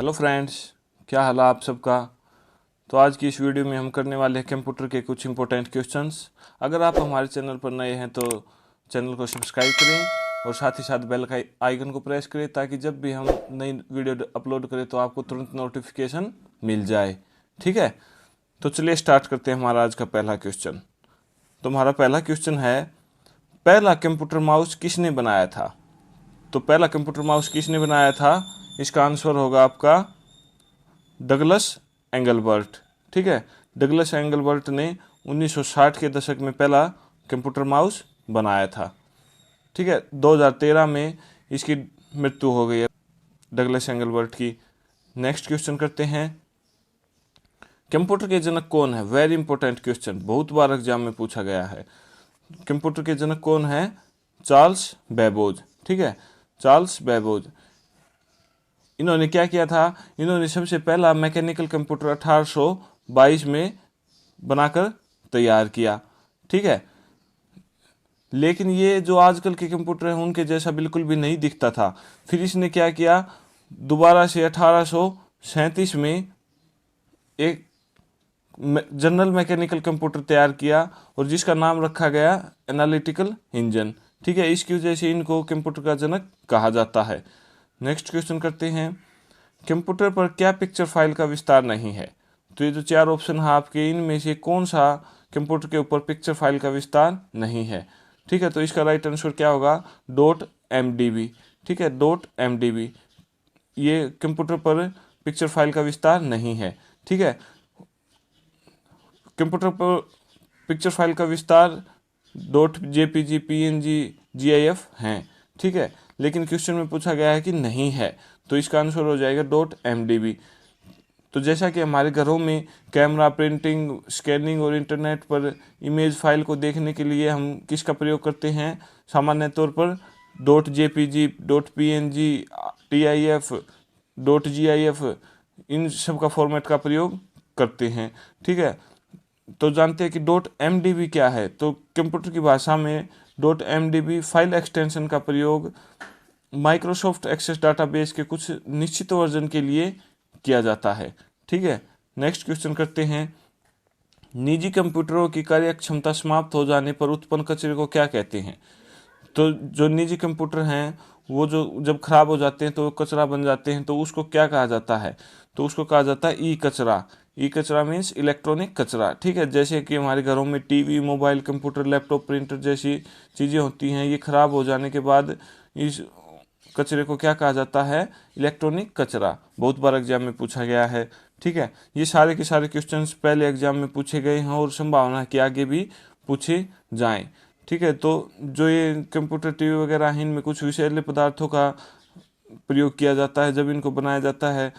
Hello friends, क्या हाल है आप सबका। तो आज की इस वीडियो में हम करने वाले हैं कंप्यूटर के कुछ इंपॉर्टेंट क्वेश्चंस। अगर आप हमारे चैनल पर नए हैं तो चैनल को सब्सक्राइब करें और साथ ही साथ बेल का आइकन को प्रेस करें ताकि जब भी हम नई वीडियो अपलोड करें तो आपको तुरंत नोटिफिकेशन मिल जाए। ठीक है, तो चलिए स्टार्ट करते हैं हमारा आज का पहला क्वेश्चन। तो हमारा पहला क्वेश्चन है, पहला कंप्यूटर माउस किसने बनाया था। तो पहला कंप्यूटर माउस किसने बनाया था, इसका आंसर होगा आपका डगलस एंगलबर्ट। ठीक है, डगलस एंगलबर्ट ने 1960 के दशक में पहला कंप्यूटर माउस बनाया था। ठीक है, 2013 में इसकी मृत्यु हो गई है डगलस एंगलबर्ट की। नेक्स्ट क्वेश्चन करते हैं, कंप्यूटर के जनक कौन है। वेरी इंपॉर्टेंट क्वेश्चन, बहुत बार एग्जाम में पूछा गया है। कंप्यूटर के जनक कौन है, चार्ल्स बेबोज। ठीक है, चार्ल्स बेबोज। इन्होंने क्या किया था, इन्होंने सबसे पहला मैकेनिकल कंप्यूटर 1822 में बनाकर तैयार किया। ठीक है, लेकिन ये जो आजकल के कंप्यूटर हैं उनके जैसा बिल्कुल भी नहीं दिखता था। फिर इसने क्या किया, दोबारा से 1837 में एक जनरल मैकेनिकल कंप्यूटर तैयार किया और जिसका नाम रखा गया एनालिटिकल इंजन। ठीक है, इसकी वजह से इनको कंप्यूटर का जनक कहा जाता है। नेक्स्ट क्वेश्चन करते हैं, कंप्यूटर पर क्या पिक्चर फाइल का विस्तार नहीं है। तो ये जो चार ऑप्शन है आपके, इनमें से कौन सा कंप्यूटर के ऊपर पिक्चर फाइल का विस्तार नहीं है। ठीक है, तो इसका राइट आंसर क्या होगा, .mdb। ठीक है, .mdb ये कंप्यूटर पर पिक्चर फाइल का विस्तार नहीं है। ठीक है, कंप्यूटर पर पिक्चर फाइल का विस्तार .jpg, png, gif हैं। ठीक है, लेकिन क्वेश्चन में पूछा गया है कि नहीं है, तो इसका आंसर हो जाएगा .mdb। तो जैसा कि हमारे घरों में कैमरा, प्रिंटिंग, स्कैनिंग और इंटरनेट पर इमेज फाइल को देखने के लिए हम किसका प्रयोग करते हैं, सामान्य तौर पर .jpg, .png, tif, .gif इन सब का फॉर्मेट का प्रयोग करते हैं। ठीक है, तो जानते हैं कि .mdb क्या है। तो कंप्यूटर की भाषा में .mdb फाइल एक्सटेंशन का प्रयोग माइक्रोसॉफ्ट एक्सेस डाटाबेस के कुछ निश्चित वर्जन के लिए किया जाता है। ठीक है, नेक्स्ट क्वेश्चन करते हैं, निजी कंप्यूटरों की कार्यक्षमता समाप्त हो जाने पर उत्पन्न कचरे को क्या कहते हैं। तो जो निजी कंप्यूटर हैं वो जो जब खराब हो जाते हैं तो कचरा बन जाते हैं, तो उसको क्या कहा जाता है, तो उसको कहा जाता है ई कचरा। ई कचरा मीन्स इलेक्ट्रॉनिक कचरा। ठीक है, जैसे कि हमारे घरों में TV, mobile, computer, laptop, printer जैसी चीज़ें होती हैं, ये खराब हो जाने के बाद इस कचरे को क्या कहा जाता है, इलेक्ट्रॉनिक कचरा। बहुत बार एग्जाम में पूछा गया है। ठीक है, ये सारे के सारे क्वेश्चंस पहले एग्जाम में पूछे गए हैं और संभावना है कि आगे भी पूछे जाएं। ठीक है, तो जो ये कंप्यूटर, टीवी वगैरह हैं, इनमें कुछ विषैले पदार्थों का प्रयोग किया जाता है। जब इनको बनाया जाता है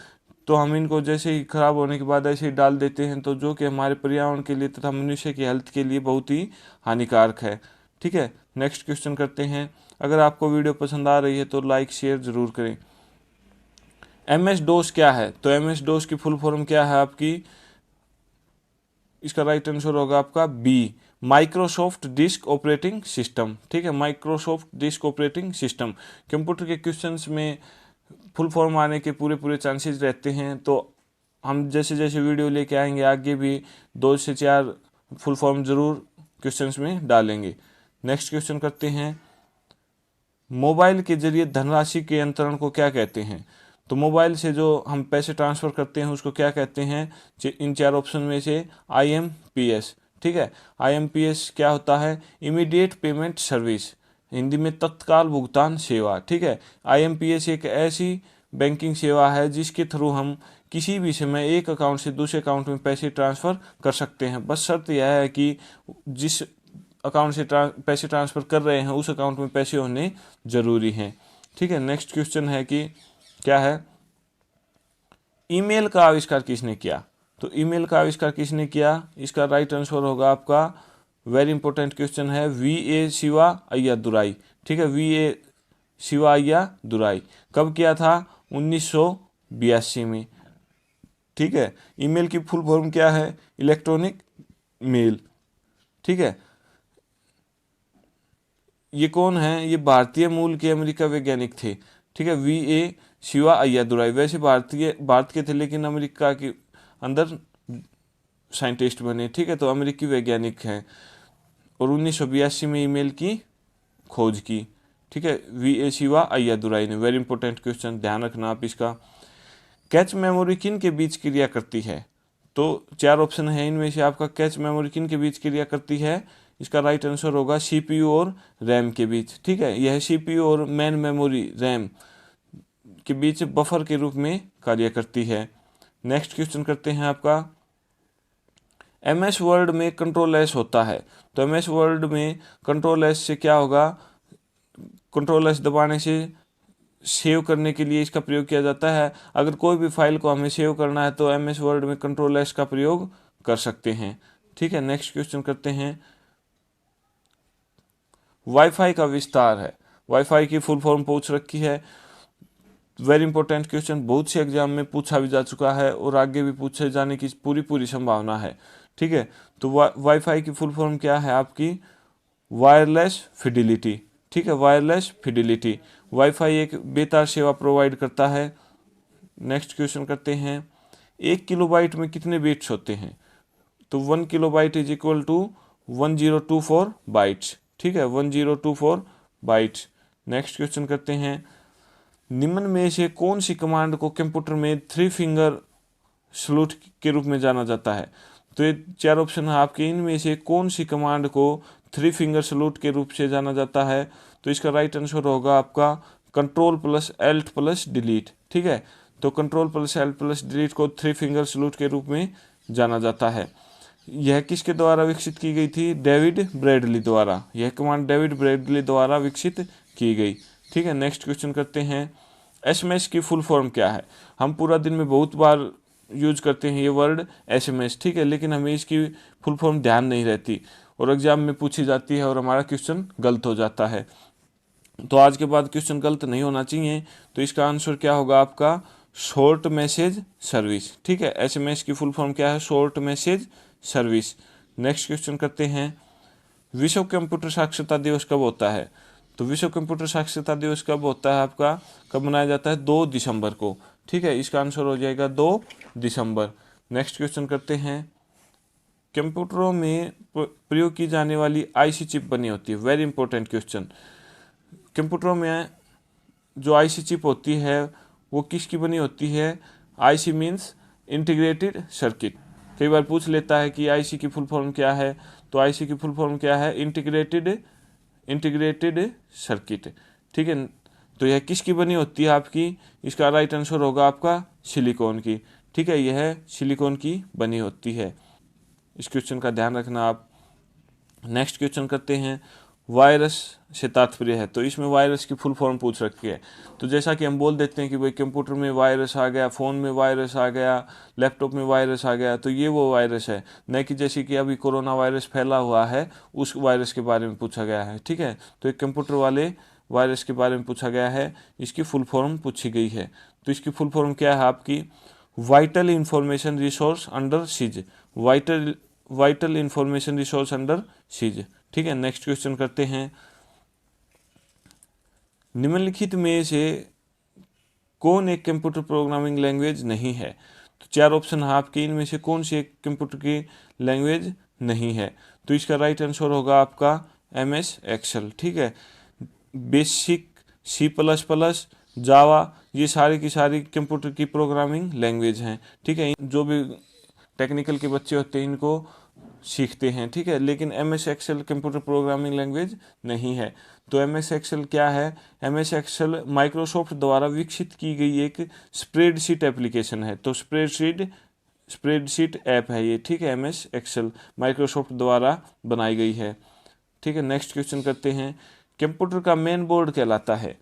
तो हम इनको जैसे ही खराब होने के बाद ऐसे ही डाल देते हैं, तो जो कि हमारे पर्यावरण के लिए तथा मनुष्य की हेल्थ के लिए बहुत ही हानिकारक है। ठीक है, नेक्स्ट क्वेश्चन करते हैं, अगर आपको वीडियो पसंद आ रही है तो लाइक शेयर ज़रूर करें। MS DOS क्या है। तो MS DOS की फुल फॉर्म क्या है आपकी, इसका राइट आंसर होगा आपका B, Microsoft disk operating system. ठीक है, Microsoft disk operating system. Computer के क्वेश्चंस में फुल फॉर्म आने के पूरे पूरे चांसेस रहते हैं, तो हम जैसे जैसे वीडियो लेके आएंगे आगे भी 2 से 4 फुल फॉर्म ज़रूर क्वेश्चंस में डालेंगे। नेक्स्ट क्वेश्चन करते हैं, मोबाइल के जरिए धनराशि के अंतरण को क्या कहते हैं। तो मोबाइल से जो हम पैसे ट्रांसफ़र करते हैं उसको क्या कहते हैं, इन चार ऑप्शन में से IMPS। ठीक है, IMPS क्या होता है, इमीडिएट पेमेंट सर्विस, हिंदी में तत्काल भुगतान सेवा। ठीक है, IMPS एक ऐसी बैंकिंग सेवा है जिसके थ्रू हम किसी भी समय एक अकाउंट से दूसरे अकाउंट में पैसे ट्रांसफ़र कर सकते हैं। बस शर्त यह है कि जिस अकाउंट से पैसे ट्रांसफ़र कर रहे हैं उस अकाउंट में पैसे होने ज़रूरी हैं। ठीक है, नेक्स्ट क्वेश्चन है कि क्या है, ईमेल का आविष्कार किसने किया। तो ईमेल का आविष्कार किसने किया, इसका राइट आंसर होगा आपका, वेरी इंपॉर्टेंट क्वेश्चन है, VA शिवा अय्या दुराई। ठीक है, VA शिवा अय्या दुराई। कब किया था, 1982 में। ठीक है, ईमेल की फुल फॉर्म क्या है, इलेक्ट्रॉनिक मेल। ठीक है, ये कौन है, ये भारतीय मूल के अमेरिका वैज्ञानिक थे। ठीक है, VA शिवा अय्यादुराई वैसे भारत के थे, लेकिन अमेरिका के अंदर साइंटिस्ट बने। ठीक है, तो अमेरिकी वैज्ञानिक हैं और 1982 में ईमेल की खोज की। ठीक है, VA शिवा अय्यादुराई ने। वेरी इंपॉर्टेंट क्वेश्चन, ध्यान रखना आप इसका। कैच मेमोरी किन के बीच क्रिया करती है? तो 4 ऑप्शन है, इनमें से आपका कैच मेमोरी किन के बीच क्रिया करती है? इसका राइट आंसर होगा CPU और रैम के बीच। ठीक है, यह CPU और मेन मेमोरी रैम के बीच बफर के रूप में कार्य करती है। नेक्स्ट क्वेश्चन करते हैं आपका, MS वर्ड में कंट्रोल एस होता है, तो MS वर्ड में कंट्रोल एस से क्या होगा? कंट्रोल एस दबाने से सेव करने के लिए इसका प्रयोग किया जाता है। अगर कोई भी फाइल को हमें सेव करना है तो MS वर्ड में कंट्रोल एस का प्रयोग कर सकते हैं। ठीक है, नेक्स्ट क्वेश्चन करते हैं, वाईफाई का विस्तार है, वाईफाई की फुल फॉर्म पूछ रखी है। वेरी इंपॉर्टेंट क्वेश्चन, बहुत से एग्जाम में पूछा भी जा चुका है और आगे भी पूछे जाने की पूरी संभावना है। ठीक है, तो वाईफाई की फुल फॉर्म क्या है आपकी? Wireless fidelity. ठीक है, वायरलेस फिडिलिटी। वाईफाई एक बेतार सेवा प्रोवाइड करता है। नेक्स्ट क्वेश्चन करते हैं, 1 किलोबाइट में कितने बिट्स होते हैं? तो 1 kilobyte is equal to 1024 bytes. ठीक है, 1024 बाइट्स। नेक्स्ट क्वेश्चन करते हैं, निम्न में से कौन सी कमांड को कंप्यूटर में 3 फिंगर सलूट के रूप में जाना जाता है? तो ये 4 ऑप्शन है आपके, इनमें से कौन सी कमांड को 3 फिंगर सलूट के रूप से जाना जाता है? तो इसका राइट आंसर होगा आपका Ctrl+Alt+Delete। ठीक है, तो Ctrl+Alt+Delete को 3 फिंगर सलूट के रूप में जाना जाता है। यह किसके द्वारा विकसित की गई थी? डेविड ब्रैडली द्वारा। यह कमांड डेविड ब्रैडली द्वारा विकसित की गई। ठीक है, नेक्स्ट क्वेश्चन करते हैं, SMS की फुल फॉर्म क्या है? हम पूरा दिन में बहुत बार यूज करते हैं ये वर्ड SMS। ठीक है, लेकिन हमें इसकी फुल फॉर्म ध्यान नहीं रहती और एग्जाम में पूछी जाती है और हमारा क्वेश्चन गलत हो जाता है। तो आज के बाद क्वेश्चन गलत नहीं होना चाहिए, तो इसका आंसर क्या होगा आपका? Short message service. ठीक है, SMS की फुल फॉर्म क्या है? Short message service. Next question करते हैं, विश्व कंप्यूटर साक्षरता दिवस कब होता है? तो विश्व कंप्यूटर साक्षरता दिवस कब होता है आपका? कब मनाया जाता है? 2 दिसंबर को। ठीक है, इसका आंसर हो जाएगा 2 दिसंबर। नेक्स्ट क्वेश्चन करते हैं, कंप्यूटरों में प्रयोग की जाने वाली IC चिप बनी होती है। वेरी इंपॉर्टेंट क्वेश्चन, कंप्यूटरों में जो IC चिप होती है वो किसकी बनी होती है? IC means integrated circuit. कई बार पूछ लेता है कि IC की फुल फॉर्म क्या है? तो IC की फुल फॉर्म क्या है? Integrated circuit. ठीक है, तो यह किसकी बनी होती है आपकी? इसका राइट आंसर होगा आपका सिलिकॉन की। ठीक है, यह सिलिकॉन की बनी होती है। इस क्वेश्चन का ध्यान रखना आप। नेक्स्ट क्वेश्चन करते हैं, वायरस से तात्पर्य है, तो इसमें वायरस की फुल फॉर्म पूछ रखी है। तो जैसा कि हम बोल देते हैं कि भाई कंप्यूटर में वायरस आ गया, फ़ोन में वायरस आ गया, लैपटॉप में वायरस आ गया, तो ये वो वायरस है, न कि जैसे कि अभी कोरोना वायरस फैला हुआ है उस वायरस के बारे में पूछा गया है। ठीक है, तो एक कंप्यूटर वाले वायरस के बारे में पूछा गया है, इसकी फुल फॉर्म पूछी गई है। तो इसकी फुल फॉर्म क्या है आपकी? Vital information resource under seize. Vital information resource under seize. ठीक है, नेक्स्ट क्वेश्चन करते हैं, निम्नलिखित में से कौन एक कंप्यूटर प्रोग्रामिंग लैंग्वेज नहीं है? तो 4 ऑप्शन है आपके, इनमें से कौन सी एक कंप्यूटर की लैंग्वेज नहीं है? तो इसका राइट आंसर होगा आपका MS एक्सेल। ठीक है, बेसिक, C++, जावा, ये सारी की सारी कंप्यूटर की प्रोग्रामिंग लैंग्वेज हैं। ठीक है, जो भी टेक्निकल के बच्चे होते हैं इनको सीखते हैं। ठीक है, लेकिन MS Excel computer programming language नहीं है। तो MS एक्सेल क्या है? MS एक्सेल माइक्रोसॉफ्ट द्वारा विकसित की गई एक स्प्रेडशीट एप्लीकेशन है। तो स्प्रेडशीट ऐप है ये। ठीक है, MS एक्सेल माइक्रोसॉफ्ट द्वारा बनाई गई है। ठीक है, नेक्स्ट क्वेश्चन करते हैं, कंप्यूटर का मेन बोर्ड कहलाता है।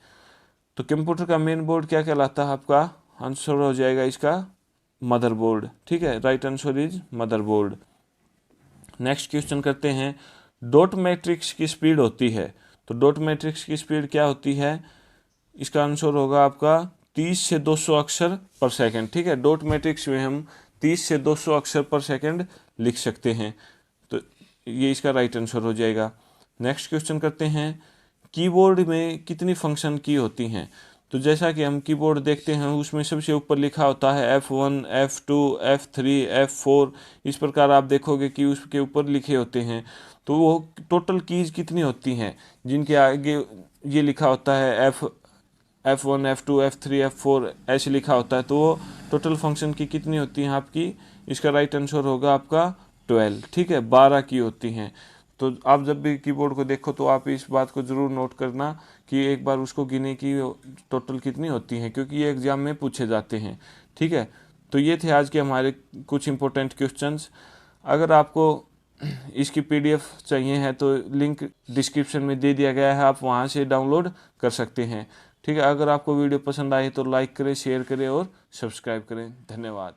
तो कंप्यूटर का मेन बोर्ड क्या कहलाता है आपका? आंसर हो जाएगा इसका मदरबोर्ड। ठीक है, right answer is motherboard. Next question करते हैं, डॉट मैट्रिक्स की स्पीड होती है। तो डॉट मैट्रिक्स की स्पीड क्या होती है? इसका आंसर होगा आपका 30 से 200 अक्षर पर सेकंड। ठीक है, डॉट मैट्रिक्स में हम 30 से 200 अक्षर पर सेकंड लिख सकते हैं, तो ये इसका राइट आंसर हो जाएगा। नेक्स्ट क्वेश्चन करते हैं, कीबोर्ड में कितनी फंक्शन की होती हैं? तो जैसा कि हम कीबोर्ड देखते हैं उसमें सबसे ऊपर लिखा होता है F1, F2, F3, F4। इस प्रकार आप देखोगे कि उसके ऊपर लिखे होते हैं। तो वो टोटल कीज कितनी होती हैं जिनके आगे ये लिखा होता है F1, F2, F3, F4 ऐसे लिखा होता है, तो वो टोटल फंक्शन की कितनी होती हैं आपकी? इसका राइट आंसर होगा आपका 12। ठीक है, 12 की होती हैं। तो आप जब भी कीबोर्ड को देखो तो आप इस बात को ज़रूर नोट करना कि एक बार उसको गिने की टोटल कितनी होती हैं, क्योंकि ये एग्ज़ाम में पूछे जाते हैं। ठीक है, तो ये थे आज के हमारे कुछ इंपॉर्टेंट क्वेश्चंस। अगर आपको इसकी पीडीएफ चाहिए है तो लिंक डिस्क्रिप्शन में दे दिया गया है, आप वहाँ से डाउनलोड कर सकते हैं। ठीक है, अगर आपको वीडियो पसंद आए तो लाइक करें, शेयर करें और सब्सक्राइब करें। धन्यवाद।